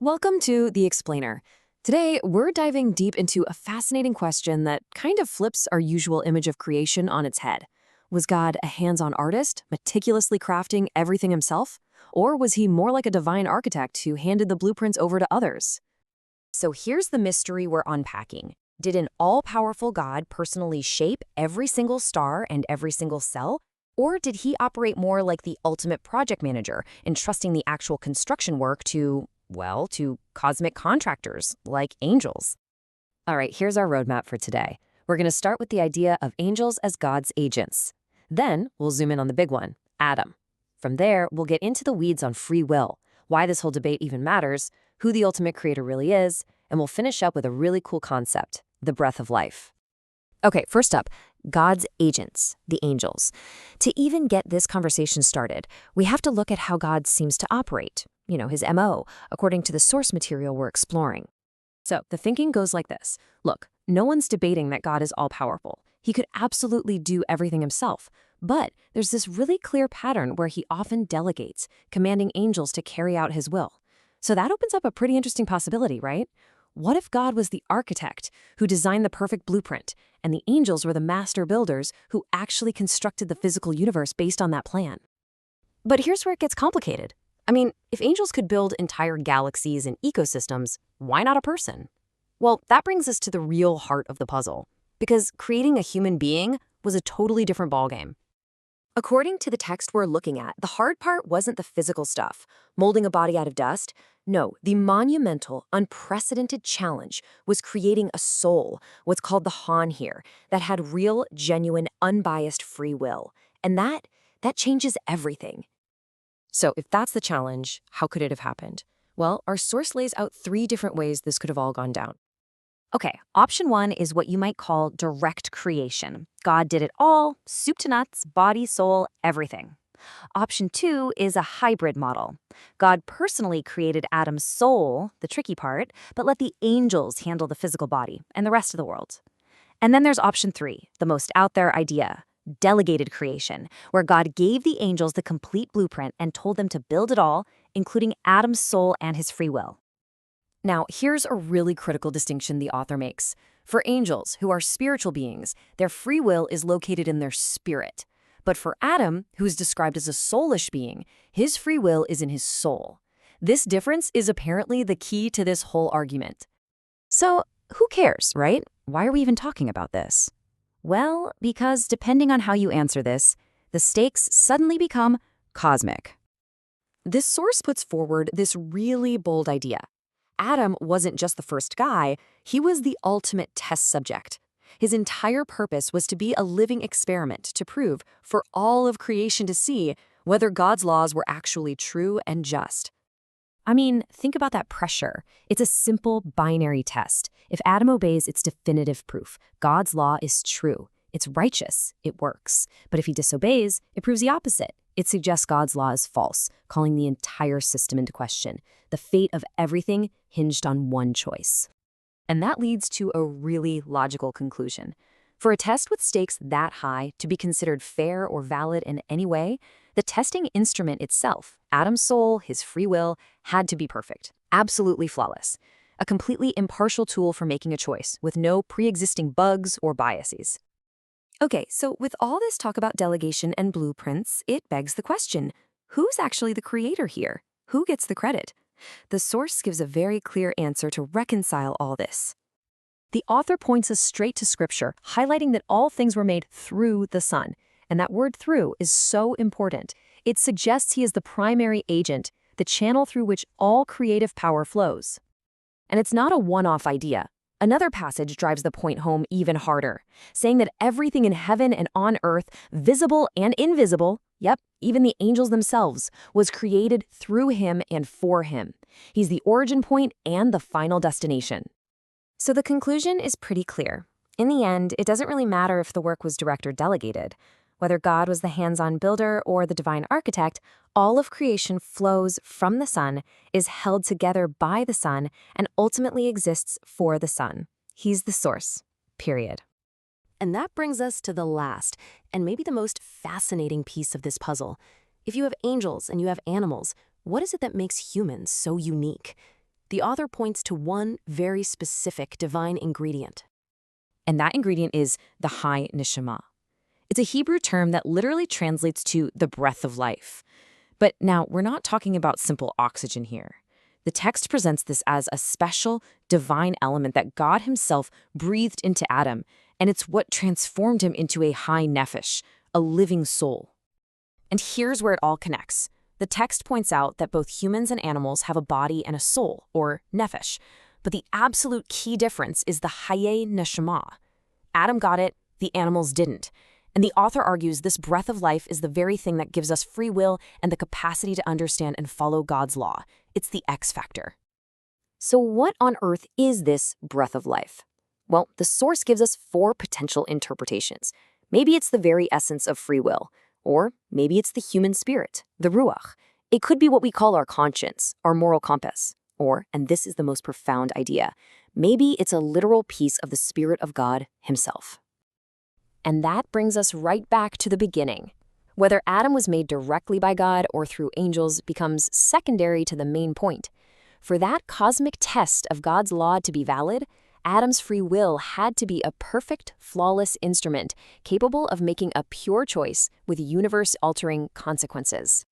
Welcome to The Explainer. Today, we're diving deep into a fascinating question that kind of flips our usual image of creation on its head. Was God a hands-on artist, meticulously crafting everything himself? Or was he more like a divine architect who handed the blueprints over to others? So here's the mystery we're unpacking. Did an all-powerful God personally shape every single star and every single cell? Or did he operate more like the ultimate project manager, entrusting the actual construction work to cosmic contractors like angels? All right, here's our roadmap for today. We're going to start with the idea of angels as God's agents. Then we'll zoom in on the big one, Adam. From there, we'll get into the weeds on free will, why this whole debate even matters, who the ultimate creator really is, and we'll finish up with a really cool concept, the breath of life. Okay, first up, God's agents, the angels. To even get this conversation started, we have to look at how God seems to operate, his MO, according to the source material we're exploring. So the thinking goes like this. Look, no one's debating that God is all-powerful. He could absolutely do everything himself. But there's this really clear pattern where he often delegates, commanding angels to carry out his will. So that opens up a pretty interesting possibility, right? What if God was the architect who designed the perfect blueprint, and the angels were the master builders who actually constructed the physical universe based on that plan? But here's where it gets complicated. I mean, if angels could build entire galaxies and ecosystems, why not a person? Well, that brings us to the real heart of the puzzle, because creating a human being was a totally different ballgame. According to the text we're looking at, the hard part wasn't the physical stuff, molding a body out of dust. No, the monumental, unprecedented challenge was creating a soul, what's called the Han here, that had real, genuine, unbiased free will. And that changes everything. So if that's the challenge, how could it have happened? Well, our source lays out 3 different ways this could have all gone down. Okay, option 1 is what you might call direct creation. God did it all, soup to nuts, body, soul, everything. Option 2 is a hybrid model. God personally created Adam's soul, the tricky part, but let the angels handle the physical body and the rest of the world. And then there's option 3, the most out there idea, delegated creation, where God gave the angels the complete blueprint and told them to build it all, including Adam's soul and his free will. Now, here's a really critical distinction the author makes. For angels, who are spiritual beings, their free will is located in their spirit. But for Adam, who is described as a soulish being, his free will is in his soul. This difference is apparently the key to this whole argument. So, who cares, right? Why are we even talking about this? Well, because depending on how you answer this, the stakes suddenly become cosmic. This source puts forward this really bold idea. Adam wasn't just the first guy, he was the ultimate test subject. His entire purpose was to be a living experiment to prove, for all of creation to see, whether God's laws were actually true and just. I mean, think about that pressure. It's a simple binary test. If Adam obeys, it's definitive proof. God's law is true. It's righteous. It works. But if he disobeys, it proves the opposite. It suggests God's law is false, calling the entire system into question. The fate of everything hinged on one choice. And that leads to a really logical conclusion. For a test with stakes that high to be considered fair or valid in any way, the testing instrument itself, Adam's soul, his free will, had to be perfect, absolutely flawless. A completely impartial tool for making a choice, with no pre-existing bugs or biases. Okay, so with all this talk about delegation and blueprints, it begs the question, who's actually the creator here? Who gets the credit? The source gives a very clear answer to reconcile all this. The author points us straight to Scripture, highlighting that all things were made through the Son. And that word through is so important. It suggests he is the primary agent, the channel through which all creative power flows. And it's not a one-off idea. Another passage drives the point home even harder, saying that everything in heaven and on earth, visible and invisible, yep, even the angels themselves, was created through him and for him. He's the origin point and the final destination. So the conclusion is pretty clear. In the end, it doesn't really matter if the work was direct or delegated. Whether God was the hands-on builder or the divine architect, all of creation flows from the Son, is held together by the Son, and ultimately exists for the Son. He's the source, period. And that brings us to the last, and maybe the most fascinating piece of this puzzle. If you have angels and you have animals, what is it that makes humans so unique? the author points to one very specific divine ingredient. And that ingredient is the Hai Neshama. It's a Hebrew term that literally translates to the breath of life. But now, we're not talking about simple oxygen here. The text presents this as a special, divine element that God himself breathed into Adam, and it's what transformed him into a Hai Nefesh, a living soul. And here's where it all connects. The text points out that both humans and animals have a body and a soul, or nefesh. But the absolute key difference is the Haye Neshama. Adam got it, the animals didn't. And the author argues this breath of life is the very thing that gives us free will and the capacity to understand and follow God's law. It's the X factor. So what on earth is this breath of life? Well, the source gives us 4 potential interpretations. Maybe it's the very essence of free will, or maybe it's the human spirit, the ruach. It could be what we call our conscience, our moral compass. Or, and this is the most profound idea, maybe it's a literal piece of the Spirit of God himself. And that brings us right back to the beginning. Whether Adam was made directly by God or through angels becomes secondary to the main point. For that cosmic test of God's law to be valid, Adam's free will had to be a perfect, flawless instrument capable of making a pure choice with universe-altering consequences.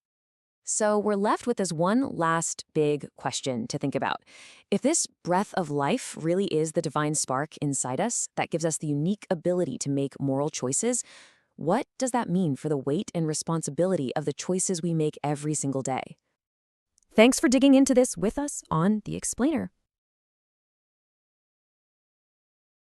So we're left with this one last big question to think about. If this breath of life really is the divine spark inside us that gives us the unique ability to make moral choices, what does that mean for the weight and responsibility of the choices we make every single day? Thanks for digging into this with us on The Explainer.